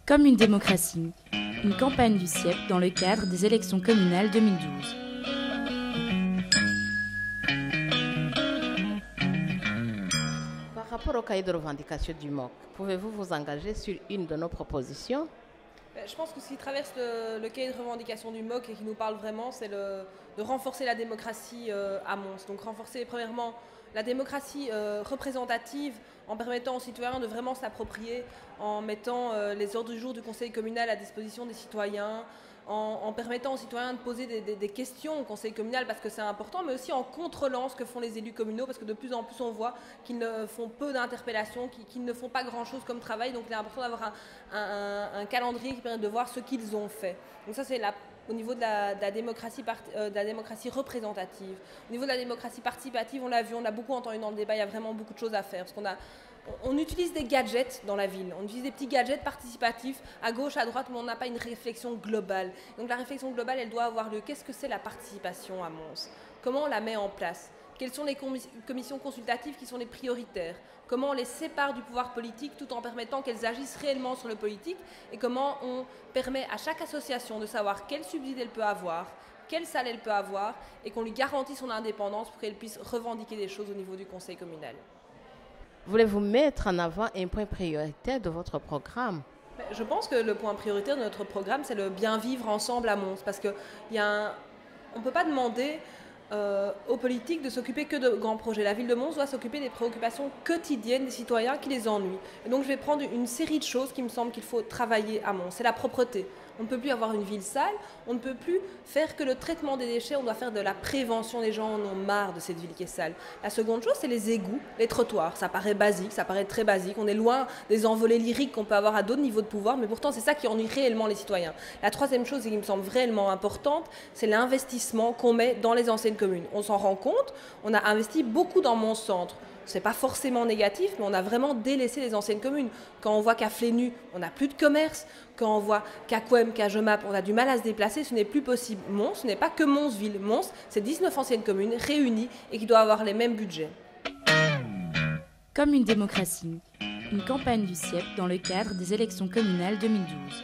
Comme une démocratie, une campagne du CIEP dans le cadre des élections communales 2012. Par rapport au cahier de revendication du MOC, pouvez-vous vous engager sur une de nos propositions? Je pense que ce qui traverse le cahier de revendication du MOC et qui nous parle vraiment, c'est de renforcer la démocratie à Mons. Donc renforcer premièrement la démocratie représentative en permettant aux citoyens de vraiment s'approprier, en mettant les ordres du jour du conseil communal à disposition des citoyens, en permettant aux citoyens de poser des questions au conseil communal parce que c'est important, mais aussi en contrôlant ce que font les élus communaux parce que de plus en plus on voit qu'ils ne font peu d'interpellations, qu'ils ne font pas grand-chose comme travail, donc il est important d'avoir un calendrier qui permet de voir ce qu'ils ont fait. Donc ça c'est au niveau de la démocratie représentative. Au niveau de la démocratie participative, on l'a vu, on l'a beaucoup entendu dans le débat, il y a vraiment beaucoup de choses à faire. Parce on utilise des gadgets dans la ville, on utilise des petits gadgets participatifs à gauche, à droite, mais on n'a pas une réflexion globale. Donc la réflexion globale, elle doit avoir lieu. Qu'est-ce que c'est la participation à Mons? Comment on la met en place? Quelles sont les commissions consultatives qui sont les prioritaires? Comment on les sépare du pouvoir politique tout en permettant qu'elles agissent réellement sur le politique? Et comment on permet à chaque association de savoir quel subside elle peut avoir, quelle salle elle peut avoir, et qu'on lui garantit son indépendance pour qu'elle puisse revendiquer des choses au niveau du conseil communal. Voulez-vous mettre en avant un point prioritaire de votre programme? Je pense que le point prioritaire de notre programme, c'est le bien vivre ensemble à Mons. Parce qu'on ne peut pas demander aux politiques de s'occuper que de grands projets. La ville de Mons doit s'occuper des préoccupations quotidiennes des citoyens qui les ennuient. Et donc je vais prendre une série de choses qui me semblent qu'il faut travailler à Mons. C'est la propreté. On ne peut plus avoir une ville sale, on ne peut plus faire que le traitement des déchets, on doit faire de la prévention, les gens en ont marre de cette ville qui est sale. La seconde chose, c'est les égouts, les trottoirs. Ça paraît basique, ça paraît très basique, on est loin des envolées lyriques qu'on peut avoir à d'autres niveaux de pouvoir, mais pourtant c'est ça qui ennuie réellement les citoyens. La troisième chose et qui me semble réellement importante, c'est l'investissement qu'on met dans les anciennes communes. On s'en rend compte, on a investi beaucoup dans mon centre. C'est pas forcément négatif, mais on a vraiment délaissé les anciennes communes. Quand on voit qu'à Flénu, on n'a plus de commerce, quand on voit qu'à Couem, qu'à Jemap, on a du mal à se déplacer, ce n'est plus possible. Mons, ce n'est pas que Mons-Ville. Mons, c'est 19 anciennes communes réunies et qui doivent avoir les mêmes budgets. Comme une démocratie, une campagne du CIEP dans le cadre des élections communales 2012.